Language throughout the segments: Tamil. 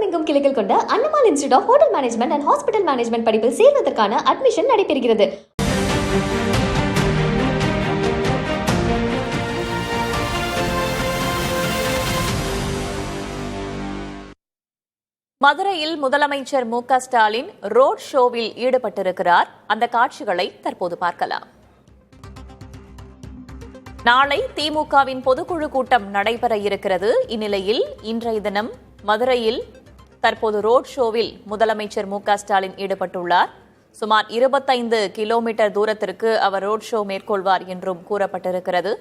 தமிழகமெங்கும் கிளைகள் கொண்ட Annamal institute of hotel management and hospital management படிப்பில் சேர்வதற்கான அட்மிஷன் நடைபெறுகிறது. மதுரையில் முதலமைச்சர் மு.க. ஸ்டாலின் ரோட் ஷோவில் ஈடுபட்டிருக்கிறார். அந்த காட்சிகளை தற்போது பார்க்கலாம். நாளை திமுகவின் பொதுக்குழு கூட்டம் நடைபெற இருக்கிறது. இந்நிலையில் இன்றைய தினம் மதுரையில் தற்போது ரோட் ஷோவில் முதலமைச்சர் மு.க. ஸ்டாலின் ஈடுபட்டுள்ளார். சுமார் 25 கிலோமீட்டர் தூரத்திற்கு அவர் ரோட் ஷோ மேற்கொள்வார் என்றும் கூறப்பட்டிருக்கிறது.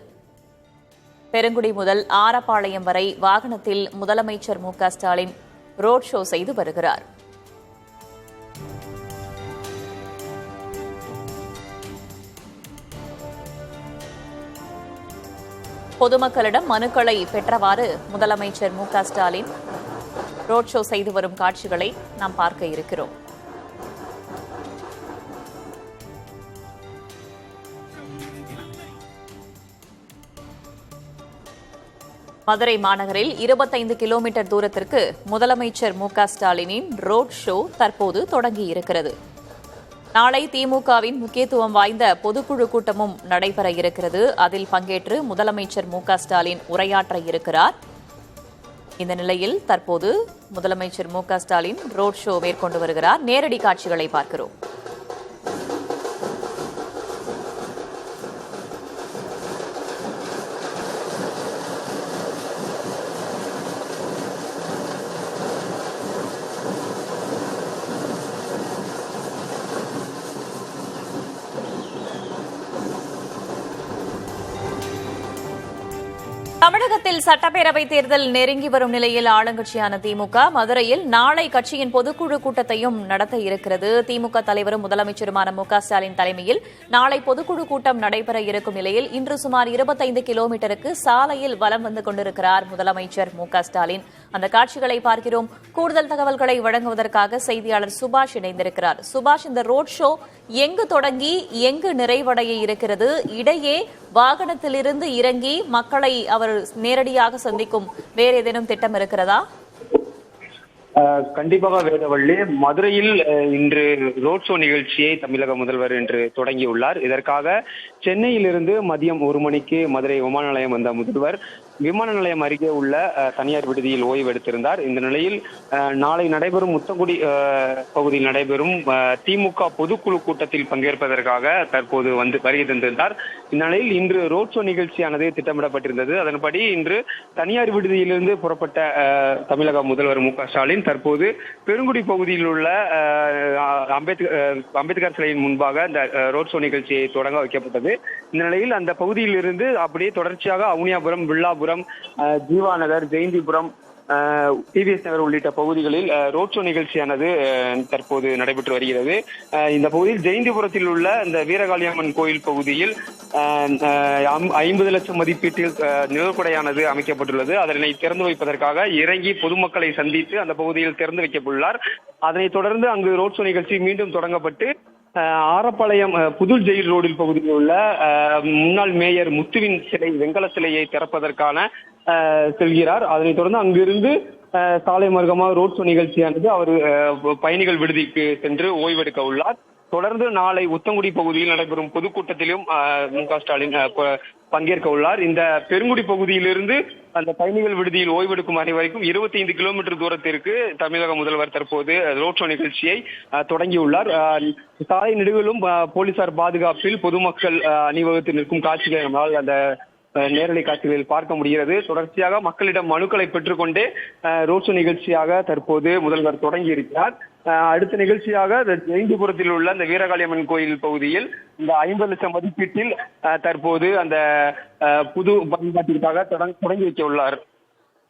பெருங்குடி முதல் ஆரப்பாளையம் வரை வாகனத்தில் முதலமைச்சர் மு.க. ஸ்டாலின் ரோட் ஷோ செய்து வருகிறார். பொதுமக்களிடம் மனுக்களை பெற்றவாறு முதலமைச்சர் மு.க. ஸ்டாலின் ரோட் ஷோ செய்து வரும் காட்சிகளை நாம் பார்க்க இருக்கிறோம். மதுரை மாநகரில் 25 கிலோமீட்டர் தூரத்திற்கு முதலமைச்சர் மு.க. ஸ்டாலினின் ரோட் ஷோ தற்போது தொடங்கியிருக்கிறது. நாளை திமுகவின் முக்கியத்துவம் வாய்ந்த பொதுக்குழு கூட்டமும் நடைபெற இருக்கிறது. அதில் பங்கேற்று முதலமைச்சர் மு.க. ஸ்டாலின் உரையாற்ற இருக்கிறார். இந்த நிலையில் தற்போது முதலமைச்சர் மு.க. ஸ்டாலின் ரோட் ஷோ மேற்கொண்டு வருகிறார். நேரடி காட்சிகளை பார்க்கிறோம். தமிழகத்தில் சட்டப்பேரவைத் தேர்தல் நெருங்கி வரும் நிலையில் ஆளுங்கட்சியான திமுக மதுரையில் நாளை கட்சியின் பொதுக்குழு கூட்டத்தையும் நடத்த இருக்கிறது. திமுக தலைவரும் முதலமைச்சருமான மு.க. ஸ்டாலின் தலைமையில் நாளை பொதுக்குழு கூட்டம் நடைபெற இருக்கும் நிலையில் இன்று சுமார் 25 கிலோமீட்டருக்கு சாலையில் வலம் வந்து கொண்டிருக்கிறார் முதலமைச்சர் மு.க. ஸ்டாலின். அந்த காட்சிகளை பார்க்கிறோம். கூடுதல் தகவல்களை வழங்குவதற்காக செய்தியாளர் சுபாஷ் இணைந்திருக்கிறார். சுபாஷ், இந்த ரோட் ஷோ எங்கு தொடங்கி எங்கு நிறைவடைய இருக்கிறது? இடையே வாகனத்திலிருந்து இறங்கி மக்களை அவர் நேரடியாக சந்திக்கும் வேறு ஏதேனும் திட்டம் இருக்கிறதா? கண்டிப்பாக வேதவள்ளி, மதுரையில் இன்று ரோட் ஷோ நிகழ்ச்சியை தமிழக முதல்வர் இன்று தொடங்கியுள்ளார். இதற்காக சென்னையிலிருந்து மதியம் 1 மணிக்கு மதுரை விமான நிலையம் வந்த முதல்வர் விமான நிலையம் அருகே உள்ள தனியார் விடுதியில் ஓய்வு எடுத்திருந்தார். இந்த நிலையில் நாளை நடைபெறும் முத்தங்குடி பகுதியில் நடைபெறும் திமுக பொதுக்குழு கூட்டத்தில் பங்கேற்பதற்காக தற்போது வருகை தந்திருந்தார். இந்நிலையில் இன்று ரோட் ஷோ நிகழ்ச்சியானது திட்டமிடப்பட்டிருந்தது. அதன்படி இன்று தனியார் விடுதியிலிருந்து புறப்பட்ட தமிழக முதல்வர் மு.க. ஸ்டாலின் தற்போது பெருங்குடி பகுதியில் உள்ள அம்பேத்கர் சிலையின் முன்பாக இந்த ரோட் ஷோ நிகழ்ச்சியை தொடங்க வைக்கப்பட்டது. இந்த நிலையில் அந்த பகுதியில் இருந்து அப்படியே தொடர்ச்சியாக அவுனியாபுரம், வில்லாபுரம், ஜீவா நகர், ஜெயந்திபுரம், டிவிஎஸ் நகர் உள்ளிட்ட பகுதிகளில் ரோட் ஷோ நிகழ்ச்சியானது தற்போது நடைபெற்று வருகிறது. இந்த பகுதியில் ஜெயந்திபுரத்தில் உள்ள இந்த வீரகாளியம்மன் கோயில் பகுதியில் 50 லட்சம் மதிப்பீட்டில் நிழற்குடையானது அமைக்கப்பட்டுள்ளது. அதனை திறந்து வைப்பதற்காக இறங்கி பொதுமக்களை சந்தித்து அந்த பகுதியில் திறந்து வைக்கப்பட்டுள்ளார். அதனைத் தொடர்ந்து அங்கு ரோட் ஷோ நிகழ்ச்சி மீண்டும் தொடங்கப்பட்டு ஆரப்பாளையம் புதுல் ஜெயில் ரோடில் பகுதியில் உள்ள முன்னாள் மேயர் முத்துவின் சிலை, வெங்கல சிலையை திறப்பதற்கான செல்கிறார். அதனைத் தொடர்ந்து அங்கிருந்து சாலை மார்க்கமாக ரோட் ஷோ நிகழ்ச்சியானது அவர் பயணிகள் விடுதிக்கு சென்று ஓய்வெடுக்க உள்ளார். தொடர்ந்து நாளை உத்தங்குடி பகுதியில் நடைபெறும் பொதுக்கூட்டத்திலும் மு.க. ஸ்டாலின் பங்கேற்க உள்ளார். இந்த பெருங்குடி பகுதியிலிருந்து அந்த பயணிகள் விடுதியில் ஓய்வெடுக்கும் அனைவருக்கும் 25 கிலோமீட்டர் தூரத்திற்கு தமிழக முதல்வர் தற்போது ரோட் ஷோ நிகழ்ச்சியை தொடங்கியுள்ளார். சாலை நெடுகிலும் போலீசார் பாதுகாப்பில் பொதுமக்கள் அணிவகுத்து நிற்கும் காட்சிகளை நம்மால் அந்த நேரடி காட்சிகளில் பார்க்க முடிகிறது. தொடர்ச்சியாக மக்களிடம் மனுக்களை பெற்றுக்கொண்டே ரோட் ஷோ நிகழ்ச்சியாக தற்போது முதல்வர் தொடங்கி இருக்கிறார். அடுத்த நிகழ்ச்சியாக ஜெயந்திபுரத்தில் உள்ள இந்த வீரகாளியம்மன் கோயில் பகுதியில் இந்த 50 லட்சம் மதிப்பீட்டில் தற்போது அந்த புது பயன்பாட்டிற்காக தொடங்கி வைக்க உள்ளார்.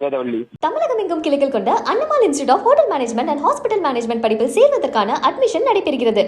வேதவள்ளி, தமிழகமெங்கும் கிளைகள் கொண்ட Annamal institute of hotel management and hospital management படிப்பில் சேர்வதற்கான அட்மிஷன் நடைபெறுகிறது.